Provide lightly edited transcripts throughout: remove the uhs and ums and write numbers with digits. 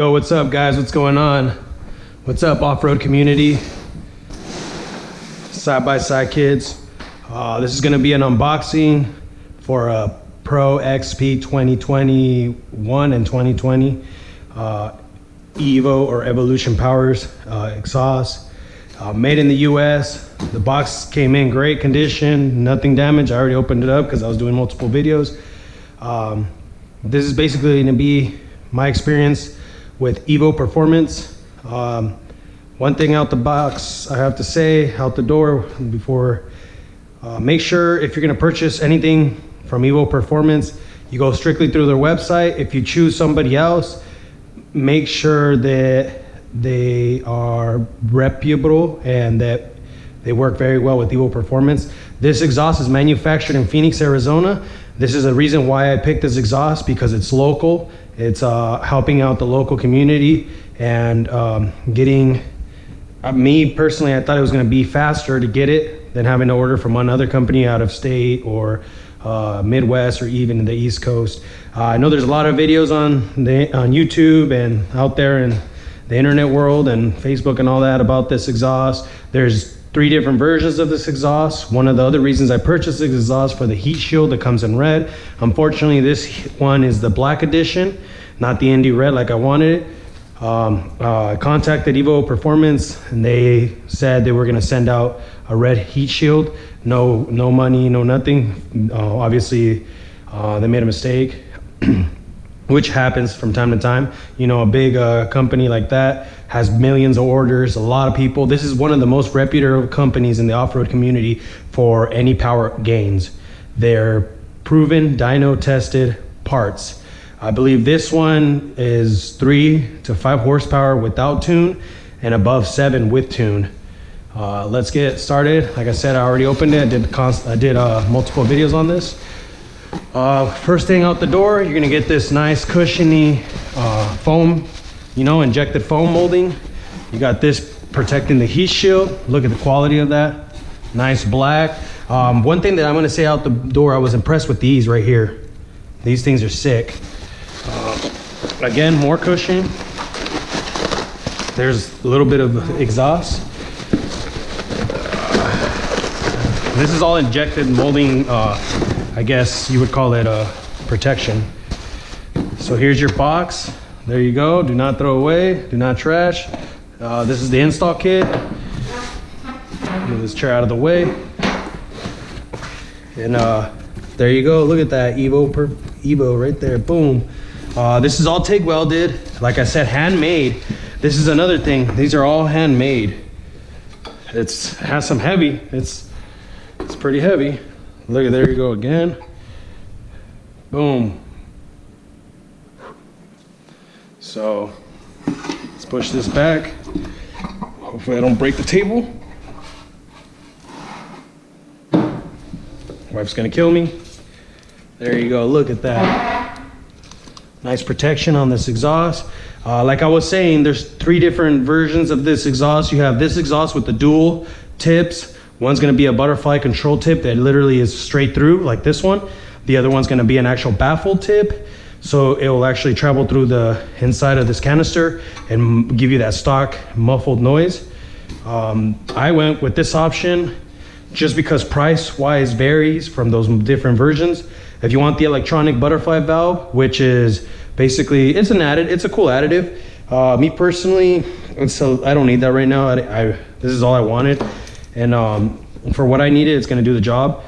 Yo, what's up guys? What's going on? What's up off-road community? Side-by-side kids. This is gonna be an unboxing for a Pro XP 2021 and 2020 EVO or Evolution Powers exhaust. Made in the US. The box came in great condition, nothing damaged. I already opened it up because I was doing multiple videos. This is basically gonna be my experience with EVO Performance. One thing out the box I have to say, out the door before, make sure if you're gonna purchase anything from EVO Performance, you go strictly through their website. If you choose somebody else, make sure that they are reputable and that they work very well with EVO Performance. This exhaust is manufactured in Phoenix, Arizona. This is a reason why I picked this exhaust, because it's local. It's helping out the local community and getting, me personally, I thought it was gonna be faster to get it than having to order from another company out of state or Midwest or even in the East Coast. I know there's a lot of videos on YouTube and out there in the internet world and Facebook and all that about this exhaust. There's 3 different versions of this exhaust. One of the other reasons I purchased this exhaust for the heat shield that comes in red. Unfortunately, this one is the black edition, not the Indy red like I wanted it. I contacted EVO Performance and they said they were gonna send out a red heat shield. No money, no nothing. Obviously, they made a mistake, which happens from time to time. You know, a big company like that has millions of orders, a lot of people. This is one of the most reputable companies in the off-road community for any power gains. They're proven dyno tested parts. I believe this one is 3 to 5 horsepower without tune and above 7 with tune. Let's get started. Like I said, I already opened it. I did multiple videos on this. First thing out the door, you're gonna get this nice cushiony foam, you know, injected foam molding. You got this protecting the heat shield. Look at the quality of that. Nice black. One thing that I'm gonna say out the door, I was impressed with these right here. These things are sick. Again, more cushion. There's a little bit of exhaust. This is all injected molding, I guess you would call it a protection. So here's your box. There you go. Do not throw away, do not trash. This is the install kit. Move this chair out of the way. And there you go. Look at that EVO right there. Boom. This is all TIG welded. Like I said, handmade. This is another thing. These are all handmade. It has some heavy. It's pretty heavy. Look at, there you go again. Boom. So let's push this back. Hopefully I don't break the table. Wife's gonna kill me. There you go, look at that. Nice protection on this exhaust. Like I was saying, there's 3 different versions of this exhaust. You have this exhaust with the dual tips. One's gonna be a butterfly control tip that literally is straight through, like this one. The other one's gonna be an actual baffle tip. So it will actually travel through the inside of this canister and give you that stock muffled noise. I went with this option just because price-wise varies from those different versions. If you want the electronic butterfly valve, which is basically, it's a cool additive. Me personally, I don't need that right now. This is all I wanted. And for what I needed, it's gonna do the job.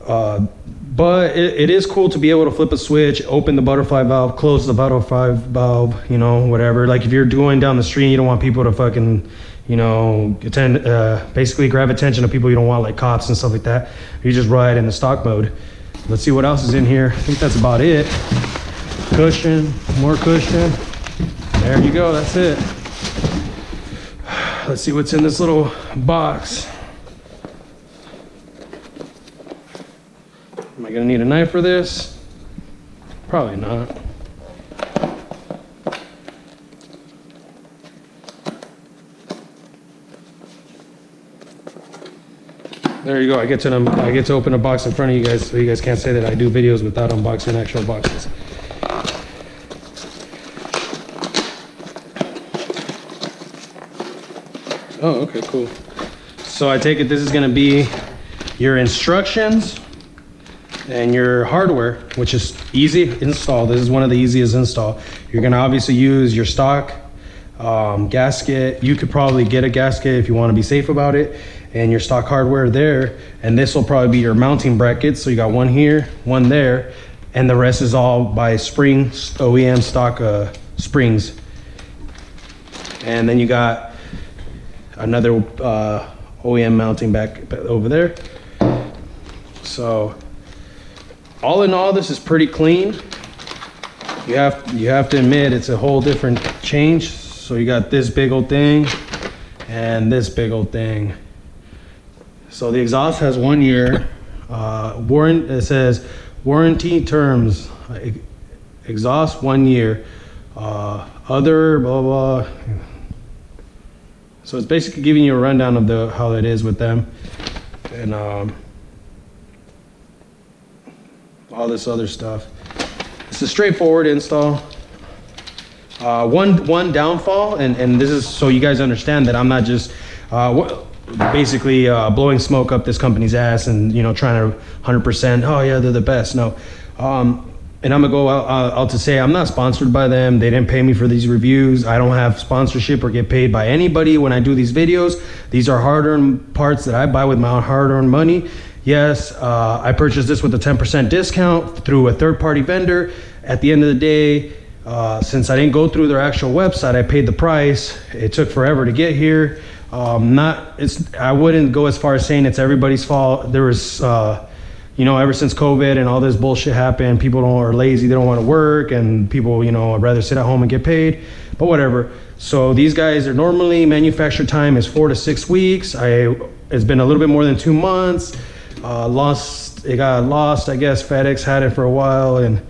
But it is cool to be able to flip a switch, open the butterfly valve, close the butterfly valve, you know, whatever. Like if you're going down the street and you don't want people to fucking, you know, basically grab attention of people you don't want, like cops and stuff like that. You just ride in the stock mode. Let's see what else is in here. I think that's about it. Cushion, more cushion. There you go, that's it. Let's see what's in this little box. Am I gonna need a knife for this? Probably not. There you go. I get to open a box in front of you guys, so you guys can't say that I do videos without unboxing actual boxes. Oh, okay, cool. So I take it this is gonna be your instructions and your hardware, which is easy install. This is one of the easiest install. You're gonna obviously use your stock gasket. You could probably get a gasket if you wanna be safe about it, and your stock hardware there. And this will probably be your mounting brackets. So you got one here, one there, and the rest is all by spring OEM stock springs. And then you got another OEM mounting back over there. So all in all, this is pretty clean. You have to admit it's a whole different change. So you got this big old thing and this big old thing. So the exhaust has 1 year warranty. It says warranty terms, exhaust 1 year, other blah blah. So it's basically giving you a rundown of how it is with them, and all this other stuff. It's a straightforward install. One downfall, and this is so you guys understand that I'm not just basically blowing smoke up this company's ass and trying to 100%. Oh yeah, they're the best. No, and I'm gonna go out to say I'm not sponsored by them. They didn't pay me for these reviews. I don't have sponsorship or get paid by anybody when I do these videos. These are hard-earned parts that I buy with my hard-earned money. Yes, I purchased this with a 10% discount through a third-party vendor. At the end of the day, since I didn't go through their actual website, I paid the price. It took forever to get here. I wouldn't go as far as saying it's everybody's fault. There was ever since COVID and all this bullshit happened, people are lazy, they don't want to work, and people, would rather sit at home and get paid, but whatever. So these guys are normally manufacture time is 4 to 6 weeks. It's been a little bit more than 2 months. It got lost, I guess. FedEx had it for a while, and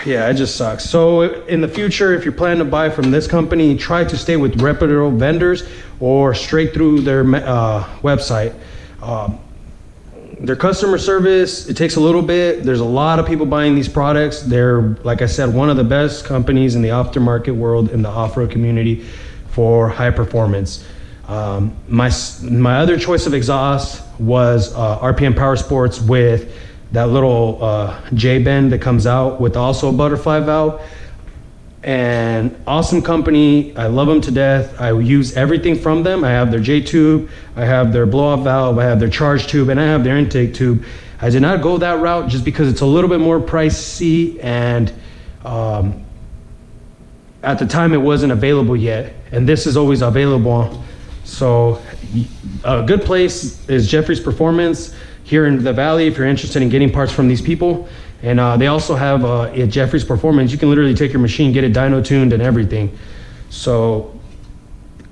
yeah, it just sucks. So in the future, if you're planning to buy from this company, try to stay with reputable vendors or straight through their website. Their customer service, it takes a little bit. There's a lot of people buying these products. They're, like I said, one of the best companies in the aftermarket world, in the off-road community, for high performance. My other choice of exhaust was RPM Power Sports with that little J-bend that comes out with also a butterfly valve. And awesome company. I love them to death. I use everything from them. I have their J-tube, I have their blow-off valve, I have their charge tube, and I have their intake tube. I did not go that route just because it's a little bit more pricey, and at the time it wasn't available yet, and this is always available. So a good place is Jeffrey's Performance here in the Valley if you're interested in getting parts from these people. And they also have at Jeffrey's Performance, you can literally take your machine, get it dyno tuned and everything. So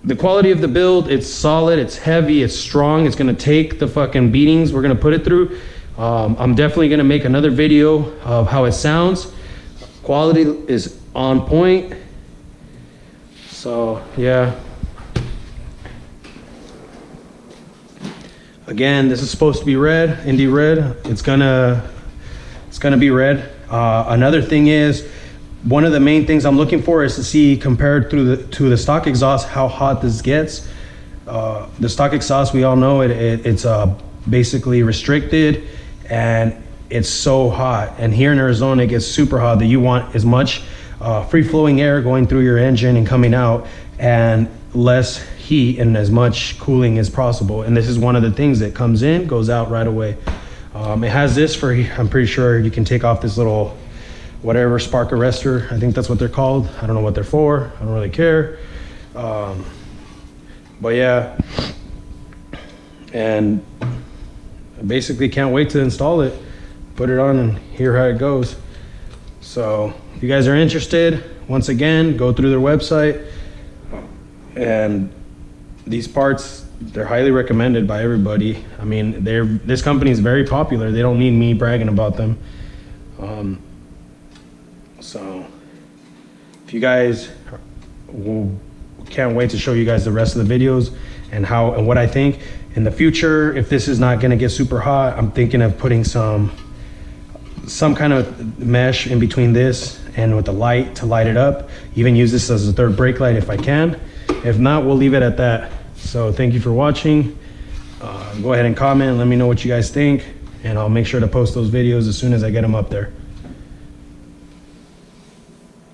the quality of the build, it's solid, it's heavy, it's strong, it's gonna take the fucking beatings we're gonna put it through. I'm definitely gonna make another video of how it sounds. Quality is on point. So yeah. Again, this is supposed to be red, Indy red. It's gonna be red. Another thing is, one of the main things I'm looking for is to see, compared to the stock exhaust, how hot this gets. The stock exhaust, we all know it's basically restricted, and it's so hot. And here in Arizona, it gets super hot that you want as much free-flowing air going through your engine and coming out, and less heat and as much cooling as possible. And this is one of the things that comes in, goes out right away. It has this for, I'm pretty sure you can take off this little whatever spark arrestor. I think that's what they're called. I don't know what they're for. I don't really care. But yeah, and I basically can't wait to install it, put it on, and hear how it goes. So if you guys are interested, once again, go through their website. And these parts, they're highly recommended by everybody. I mean, this company is very popular. They don't need me bragging about them. So if you guys can't wait to show you guys the rest of the videos and how and what I think in the future. If this is not going to get super hot, I'm thinking of putting some kind of mesh in between this and with the light to light it up. Even use this as a third brake light if I can. If not, we'll leave it at that. So thank you for watching. Go ahead and comment, let me know what you guys think, and I'll make sure to post those videos as soon as I get them up there.